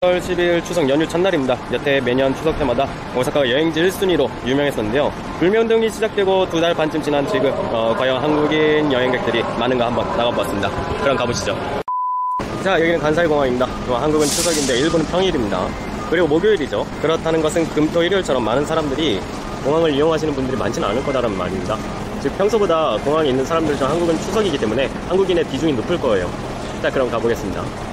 10월 10일 추석 연휴 첫날입니다. 여태 매년 추석 때마다 오사카가 여행지 1순위로 유명했었는데요. 불매운동이 시작되고 2달 반쯤 지난 지금 과연 한국인 여행객들이 많은가 한번 나가보았습니다. 그럼 가보시죠. 자, 여기는 간사이공항입니다. 한국은 추석인데 일본은 평일입니다. 그리고 목요일이죠. 그렇다는 것은 금, 토, 일요일처럼 많은 사람들이 공항을 이용하시는 분들이 많지는 않을 거다라는 말입니다. 즉 평소보다 공항에 있는 사람들 중 한국은 추석이기 때문에 한국인의 비중이 높을 거예요. 자, 그럼 가보겠습니다.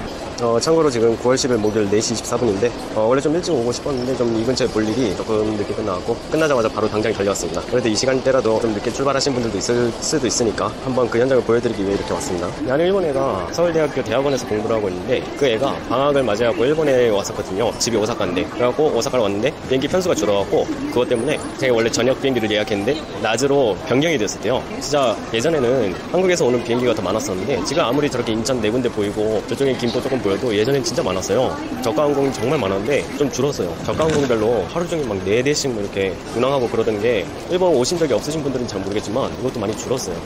참고로 지금 9월 10일 목요일 4시 24분인데 원래 좀 일찍 오고 싶었는데 좀 이 근처에 볼 일이 조금 늦게 끝나고 끝나자마자 바로 당장 달려왔습니다. 그래도 이 시간대라도 좀 늦게 출발하신 분들도 있을 수도 있으니까 한번 그 현장을 보여드리기 위해 이렇게 왔습니다. 나는 일본 애가 서울대학교 대학원에서 공부를 하고 있는데 그 애가 방학을 맞이하고 일본에 왔었거든요. 집이 오사카인데. 그래갖고 오사카를 왔는데 비행기 편수가 줄어갖고 그것 때문에 제가 원래 저녁 비행기를 예약했는데 낮으로 변경이 됐었대요. 진짜 예전에는 한국에서 오는 비행기가 더 많았었는데 지금 아무리 저렇게 인천 네 군데 보이고 저쪽에 김포 조금 보여도 예전엔 진짜 많았어요. 저가항공이 정말 많았는데 좀 줄었어요. 저가항공별로 하루 종일 막 4대씩 뭐 이렇게 운항하고 그러던 게 일본 오신 적이 없으신 분들은 잘 모르겠지만 이것도 많이 줄었어요.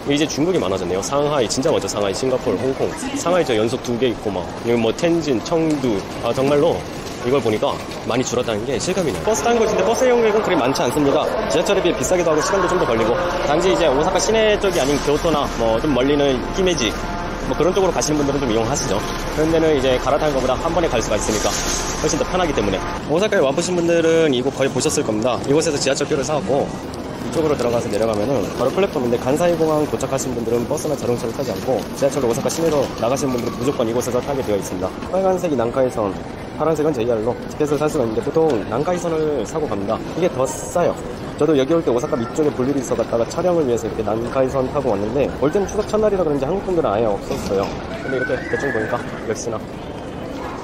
이제 중국이 많아졌네요. 상하이 진짜 많죠. 상하이, 싱가포르, 홍콩. 상하이 저 연속 2개 있고 막 여기 뭐 텐진, 청두. 정말로 이걸 보니까 많이 줄었다는 게 실감이네요. 버스 타는 곳인데 버스 이용객은 그리 많지 않습니다. 지하철에 비해 비싸기도 하고 시간도 좀 더 걸리고 단지 이제 오사카 시내 쪽이 아닌 교토나 뭐 좀 멀리는 히메지 뭐 그런 쪽으로 가시는 분들은 좀 이용하시죠. 그런 데는 이제 갈아타는 것보다 한 번에 갈 수가 있으니까 훨씬 더 편하기 때문에. 오사카에 와보신 분들은 이곳 거의 보셨을 겁니다. 이곳에서 지하철표를 사갖고 이쪽으로 들어가서 내려가면은 바로 플랫폼인데 간사이공항 도착하신 분들은 버스나 자동차를 타지 않고 지하철로 오사카 시내로 나가시는 분들은 무조건 이곳에서 타게 되어 있습니다. 빨간색이 난카이선, 파란색은 JR로 티켓을 살 수가 있는데 보통 난카이선을 사고 갑니다. 이게 더 싸요. 저도 여기 올 때 오사카 밑쪽에 볼 일이 있어 갔다가 촬영을 위해서 이렇게 난카이선 타고 왔는데 올 때는 추석 첫날이라 그런지 한국 분들은 아예 없었어요. 근데 이렇게 대충 보니까 역시나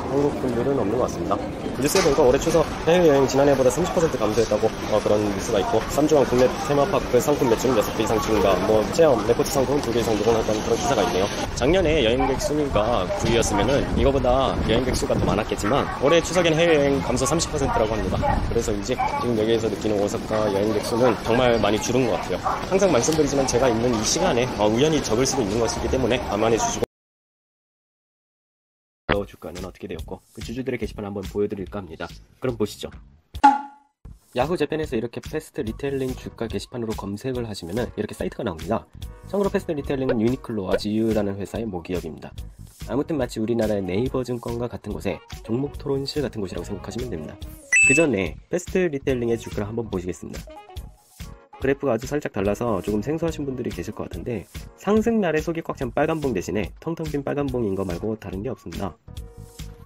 한국 분들은 없는 것 같습니다. 뉴스에 보니까 올해 추석 해외여행 지난해보다 30% 감소했다고 그런 뉴스가 있고 3주간 국내 테마파크 상품 매출은 6배 이상 증가, 뭐 체험, 레포트 상품 2개 이상 누공했다는 그런 기사가 있네요. 작년에 여행객 순위가 9위였으면은 이거보다 여행객 수가 더 많았겠지만 올해 추석엔 해외여행 감소 30%라고 합니다. 그래서 이제 지금 여기에서 느끼는 오사카 여행객 수는 정말 많이 줄은 것 같아요. 항상 말씀드리지만 제가 있는 이 시간에 우연히 적을 수도 있는 것이기 때문에 감안해 주시고 주가는 어떻게 되었고 그 주주들의 게시판 한번 보여드릴까 합니다. 그럼 보시죠. 야후 재팬에서 이렇게 패스트 리테일링 주가 게시판으로 검색을 하시면은 이렇게 사이트가 나옵니다. 참고로 패스트 리테일링은 유니클로와 지유라는 회사의 모기업입니다. 아무튼 마치 우리나라의 네이버 증권과 같은 곳에 종목 토론실 같은 곳이라고 생각하시면 됩니다. 그 전에 패스트 리테일링의 주가를 한번 보시겠습니다. 그래프가 아주 살짝 달라서 조금 생소하신 분들이 계실 것 같은데 상승날에 속이 꽉 찬 빨간봉 대신에 텅텅 빈 빨간봉인 거 말고 다른 게 없습니다.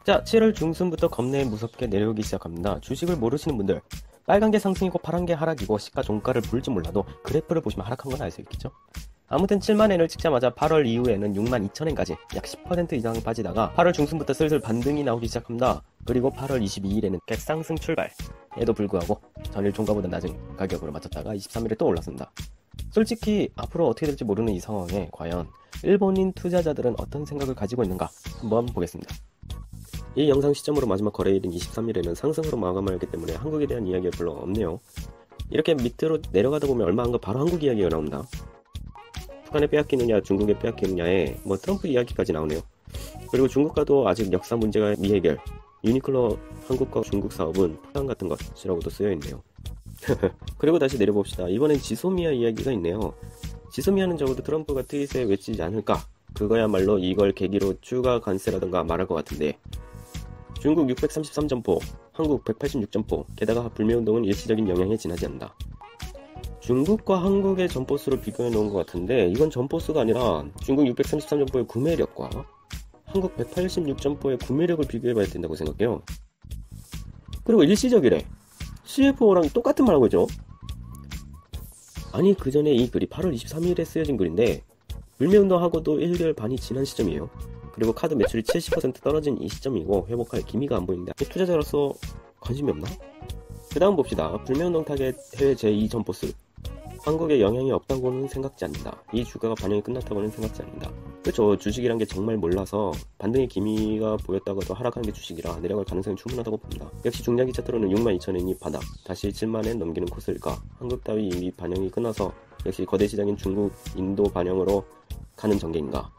자, 7월 중순부터 겁내 무섭게 내려오기 시작합니다. 주식을 모르시는 분들, 빨간 게 상승이고 파란 게 하락이고 시가 종가를 볼지 몰라도 그래프를 보시면 하락한 건 알 수 있겠죠? 아무튼 7만엔을 찍자마자 8월 이후에는 62,000엔까지 약 10% 이상 빠지다가 8월 중순부터 슬슬 반등이 나오기 시작합니다. 그리고 8월 22일에는 객상승 출발에도 불구하고 전일 종가보다 낮은 가격으로 맞췄다가 23일에 또 올랐습니다. 솔직히 앞으로 어떻게 될지 모르는 이 상황에 과연 일본인 투자자들은 어떤 생각을 가지고 있는가 한번 보겠습니다. 이 영상 시점으로 마지막 거래일인 23일에는 상승으로 마감을 했기 때문에 한국에 대한 이야기가 별로 없네요. 이렇게 밑으로 내려가다 보면 얼마 안 가 바로 한국 이야기가 나옵니다. 북한에 빼앗기느냐 중국에 빼앗기느냐에 뭐 트럼프 이야기까지 나오네요. 그리고 중국과도 아직 역사 문제가 미해결, 유니클로 한국과 중국 사업은 포장 같은 것이라고도 쓰여있네요. 그리고 다시 내려봅시다. 이번엔 지소미아 이야기가 있네요. 지소미아는 적어도 트럼프가 트윗에 외치지 않을까, 그거야말로 이걸 계기로 추가 관세라던가 말할 것 같은데 중국 633점포, 한국 186점포, 게다가 불매운동은 일시적인 영향에 지나지 않는다. 중국과 한국의 점포수를 비교해 놓은 것 같은데 이건 점포수가 아니라 중국 633점포의 구매력과 한국 186점포의 구매력을 비교해 봐야 된다고 생각해요. 그리고 일시적이래. CFO랑 똑같은 말 하고 있죠. 아니, 그 전에 이 글이 8월 23일에 쓰여진 글인데 불매운동하고도 1개월 반이 지난 시점이에요. 그리고 카드 매출이 70% 떨어진 이 시점이고 회복할 기미가 안 보이는데 투자자로서 관심이 없나? 그 다음 봅시다. 불매운동 타겟 해외 제2점포수, 한국에 영향이 없다고는 생각지 않는다. 이 주가가 반영이 끝났다고는 생각지 않는다. 그렇죠. 주식이란 게 정말 몰라서 반등의 기미가 보였다가도 하락하는 게 주식이라 내려갈 가능성이 충분하다고 봅니다. 역시 중장기 차트로는 62,000엔이 바닥, 다시 7만엔 넘기는 코스일까? 한국 따위 이미 반영이 끝나서 역시 거대 시장인 중국, 인도 반영으로 가는 전개인가?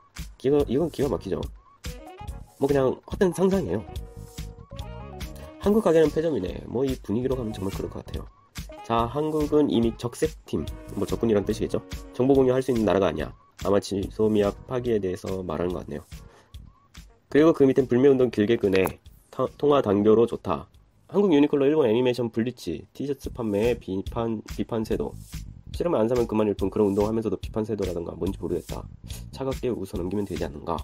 이건 기가 막히죠. 뭐 그냥 헛된 상상이에요. 한국 가게는 패점이네. 뭐 이 분위기로 가면 정말 그럴 것 같아요. 자, 한국은 이미 적색팀, 뭐 적군이란 뜻이겠죠. 정보 공유할 수 있는 나라가 아니야. 아마 지소미아 파기에 대해서 말하는 것 같네요. 그리고 그 밑엔 불매운동 길게 끄네. 통화 단교로 좋다. 한국 유니클로, 일본 애니메이션 블리치, 티셔츠 판매에 비판 세도. 싫으면 안 사면 그만일 뿐 그런 운동하면서도 비판 세도라던가 뭔지 모르겠다. 차갑게 웃어 넘기면 되지 않는가.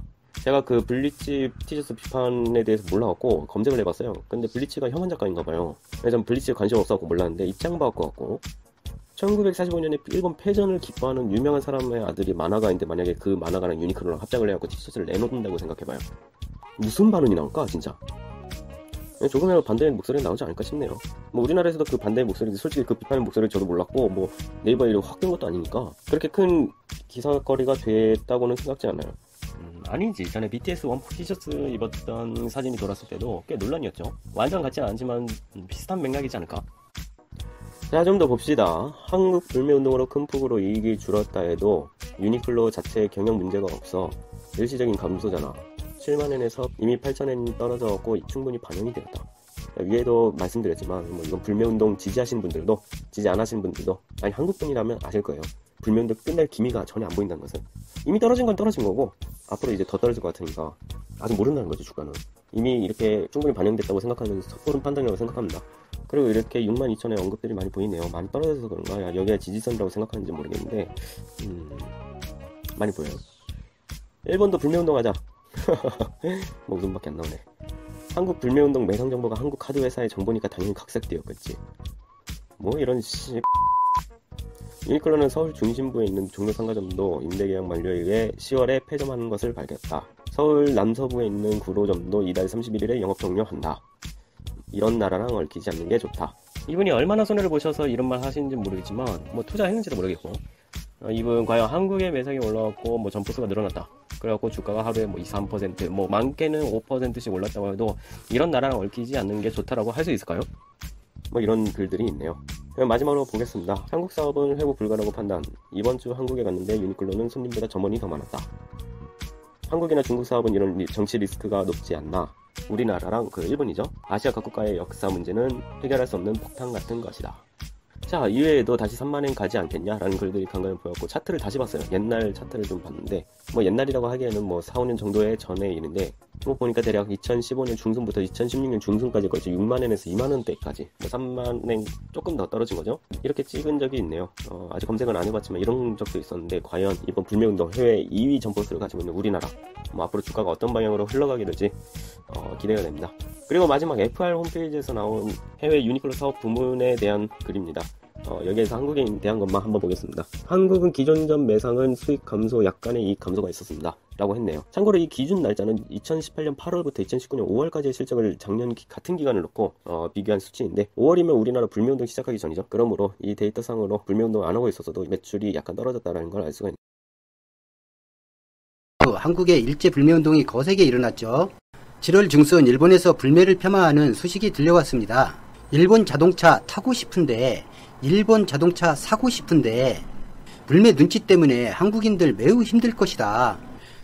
제가 그 블리치 티셔츠 비판에 대해서 몰라갖고 검색을 해봤어요. 근데 블리치가 혐한 작가인가봐요. 그래서 전 블리치에 관심 없어갖고 몰랐는데 입장 봐갖고 1945년에 일본 패전을 기뻐하는 유명한 사람의 아들이 만화가인데 만약에 그 만화가랑 유니클로랑 합작을 해갖고 티셔츠를 내놓는다고 생각해봐요. 무슨 반응이 나올까 진짜. 조금이라도 반대의 목소리가 나오지 않을까 싶네요. 뭐 우리나라에서도 그 반대의 목소리, 솔직히 그 비판의 목소리를 저도 몰랐고 뭐 네이버에 확 뜬 것도 아니니까 그렇게 큰 기사거리가 됐다고는 생각지 않아요. 아니지. 전에 BTS 원폭 티셔츠 입었던 사진이 돌았을 때도 꽤 논란이었죠. 완전 같진 않지만 비슷한 맥락이지 않을까. 자, 좀 더 봅시다. 한국 불매운동으로 큰 폭으로 이익이 줄었다 해도 유니클로 자체의 경영 문제가 없어. 일시적인 감소잖아. 7만엔에서 이미 8천엔이 떨어져갖고 충분히 반영이 되었다. 위에도 말씀드렸지만 뭐 이건 불매운동 지지하시는 분들도 지지 안 하시는 분들도 아니 한국분이라면 아실 거예요. 불매운동 끝날 기미가 전혀 안 보인다는 것은 이미 떨어진 건 떨어진 거고 앞으로 이제 더 떨어질 것 같으니까 아직 모른다는 거죠. 주가는 이미 이렇게 충분히 반영됐다고 생각하는 섣부른 판단이라고 생각합니다. 그리고 이렇게 62,000의 언급들이 많이 보이네요. 많이 떨어져서 그런가? 야, 여기가 지지선이라고 생각하는지 모르겠는데 많이 보여요. 일본도 불매운동 하자. 뭐 웃음밖에 안 나오네. 한국 불매운동 매상 정보가 한국 하드 회사의 정보니까 당연히 각색되었겠지. 뭐 이런 유니클로는 서울 중심부에 있는 종로 상가점도 임대계약 만료에 의해 10월에 폐점하는 것을 밝혔다. 서울 남서부에 있는 구로점도 이달 31일에 영업 종료한다. 이런 나라랑 얽히지 않는 게 좋다. 이분이 얼마나 손해를 보셔서 이런 말 하시는지 모르겠지만 뭐 투자했는지도 모르겠고 이분 과연 한국의 매상이 올라왔고 뭐 점포수가 늘어났다. 그래갖고 주가가 하루에 뭐 2, 3% 뭐 많게는 5%씩 올랐다고 해도 이런 나라랑 얽히지 않는 게 좋다라고 할 수 있을까요? 뭐 이런 글들이 있네요. 그럼 마지막으로 보겠습니다. 한국 사업은 회복 불가라고 판단. 이번 주 한국에 갔는데 유니클로는 손님보다 점원이 더 많았다. 한국이나 중국 사업은 이런 정치 리스크가 높지 않나. 우리나라랑 그 일본이죠. 아시아 각국과의 역사 문제는 해결할 수 없는 폭탄 같은 것이다. 자, 이외에도 다시 3만엔 가지 않겠냐? 라는 글들이 간간히 보였고 차트를 다시 봤어요. 옛날 차트를 좀 봤는데 뭐 옛날이라고 하기에는 뭐 4, 5년 정도의 전의 일인데 뭐 보니까 대략 2015년 중순부터 2016년 중순까지 걸쳐 6만엔에서 2만원대까지 뭐 3만엔 조금 더 떨어진 거죠. 이렇게 찍은 적이 있네요. 아직 검색은 안 해봤지만 이런 적도 있었는데 과연 이번 불매운동 해외 2위 점포수를 가지고 있는 우리나라 뭐 앞으로 주가가 어떤 방향으로 흘러가게 될지 기대가 됩니다. 그리고 마지막 FR 홈페이지에서 나온 해외 유니클로 사업 부문에 대한 글입니다. 여기에서 한국에 대한 것만 한번 보겠습니다. 한국은 기존점 매상은 수익 감소, 약간의 이익 감소가 있었습니다. 라고 했네요. 참고로 이 기준 날짜는 2018년 8월부터 2019년 5월까지의 실적을 작년 같은 기간을 놓고 비교한 수치인데 5월이면 우리나라 불매운동 시작하기 전이죠. 그러므로 이 데이터상으로 불매운동 안 하고 있었어도 매출이 약간 떨어졌다는 걸 알 수가 있네요. 한국의 일제 불매운동이 거세게 일어났죠. 7월 중순 일본에서 불매를 폄하하는 소식이 들려왔습니다. 일본 자동차 타고 싶은데, 일본 자동차 사고 싶은데 불매 눈치 때문에 한국인들 매우 힘들 것이다.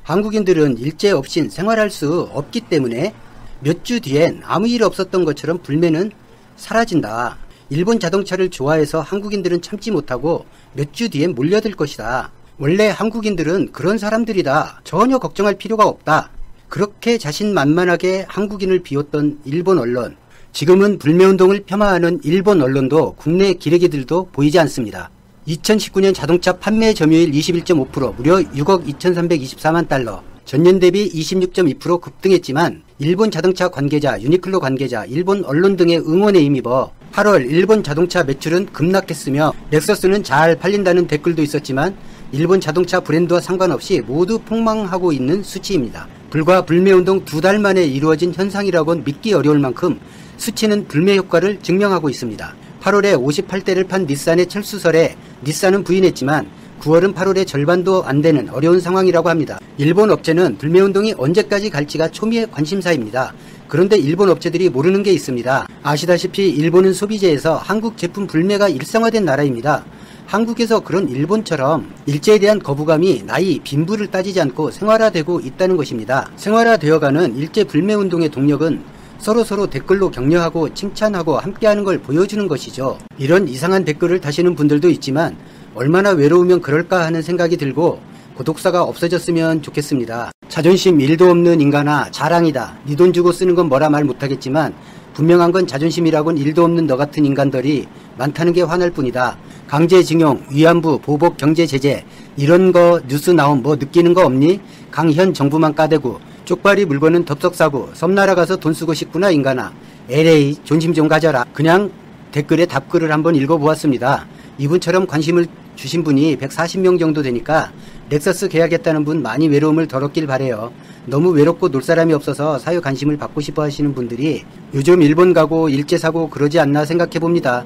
한국인들은 일제 없인 생활할 수 없기 때문에 몇 주 뒤엔 아무 일 없었던 것처럼 불매는 사라진다. 일본 자동차를 좋아해서 한국인들은 참지 못하고 몇 주 뒤엔 몰려들 것이다. 원래 한국인들은 그런 사람들이다. 전혀 걱정할 필요가 없다. 그렇게 자신만만하게 한국인을 비웃던 일본 언론. 지금은 불매운동을 폄하하는 일본 언론도 국내 기레기들도 보이지 않습니다. 2019년 자동차 판매 점유율 21.5%, 무려 6억 2324만 달러, 전년 대비 26.2% 급등했지만 일본 자동차 관계자, 유니클로 관계자, 일본 언론 등의 응원에 힘입어 8월 일본 자동차 매출은 급락했으며 렉서스는 잘 팔린다는 댓글도 있었지만 일본 자동차 브랜드와 상관없이 모두 폭망하고 있는 수치입니다. 불과 불매운동 2달 만에 이루어진 현상이라고는 믿기 어려울 만큼 수치는 불매 효과를 증명하고 있습니다. 8월에 58대를 판 닛산의 철수설에 닛산은 부인했지만 9월은 8월의 절반도 안 되는 어려운 상황이라고 합니다. 일본 업체는 불매운동이 언제까지 갈지가 초미의 관심사입니다. 그런데 일본 업체들이 모르는 게 있습니다. 아시다시피 일본은 소비재에서 한국 제품 불매가 일상화된 나라입니다. 한국에서 그런 일본처럼 일제에 대한 거부감이 나이, 빈부를 따지지 않고 생활화되고 있다는 것입니다. 생활화되어가는 일제 불매운동의 동력은 서로서로 댓글로 격려하고 칭찬하고 함께하는 걸 보여주는 것이죠. 이런 이상한 댓글을 다시는 분들도 있지만 얼마나 외로우면 그럴까 하는 생각이 들고 고독사가 없어졌으면 좋겠습니다. 자존심 1도 없는 인간아, 자랑이다. 네 돈 주고 쓰는 건 뭐라 말 못하겠지만 분명한 건 자존심이라곤 1도 없는 너 같은 인간들이 많다는 게 화날 뿐이다. 강제징용, 위안부, 보복 경제 제재 이런 거 뉴스 나온 뭐 느끼는 거 없니? 강현 정부만 까대고 쪽발이 물건은 덥석 사고 섬나라 가서 돈 쓰고 싶구나 인간아. LA 존심 좀 가져라. 그냥 댓글에 답글을 한번 읽어보았습니다. 이분처럼 관심을 주신 분이 140명 정도 되니까 렉서스 계약했다는 분 많이 외로움을 덜었길 바래요. 너무 외롭고 놀 사람이 없어서 사유 관심을 받고 싶어 하시는 분들이 요즘 일본 가고 일제 사고 그러지 않나 생각해 봅니다.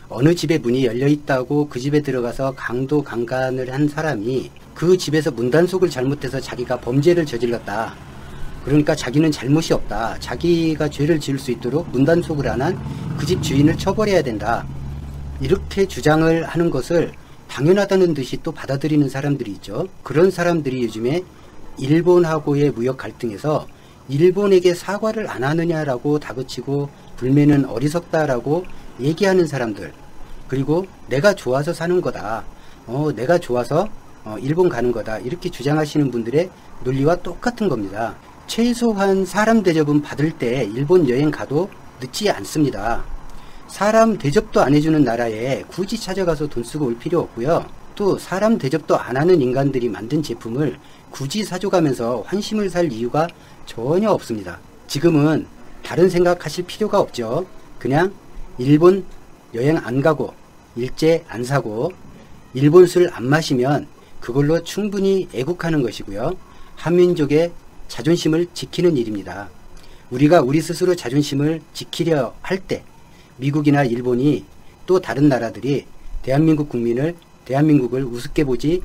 어느 집에 문이 열려 있다고 그 집에 들어가서 강도 강간을 한 사람이 그 집에서 문단속을 잘못해서 자기가 범죄를 저질렀다. 그러니까 자기는 잘못이 없다. 자기가 죄를 지을 수 있도록 문단속을 안 한 그 집 주인을 처벌해야 된다. 이렇게 주장을 하는 것을 당연하다는 듯이 또 받아들이는 사람들이 있죠. 그런 사람들이 요즘에 일본하고의 무역 갈등에서 일본에게 사과를 안 하느냐라고 다그치고 불매는 어리석다라고 얘기하는 사람들, 그리고 내가 좋아서 사는 거다, 내가 좋아서 일본 가는 거다, 이렇게 주장하시는 분들의 논리와 똑같은 겁니다. 최소한 사람 대접은 받을 때 일본 여행 가도 늦지 않습니다. 사람 대접도 안 해주는 나라에 굳이 찾아가서 돈 쓰고 올 필요 없고요. 또 사람 대접도 안 하는 인간들이 만든 제품을 굳이 사줘가면서 환심을 살 이유가 전혀 없습니다. 지금은 다른 생각하실 필요가 없죠. 그냥 일본 여행 안 가고 일제 안 사고 일본 술 안 마시면 그걸로 충분히 애국하는 것이고요. 한민족의 자존심을 지키는 일입니다. 우리가 우리 스스로 자존심을 지키려 할 때 미국이나 일본이 또 다른 나라들이 대한민국을 우습게 보지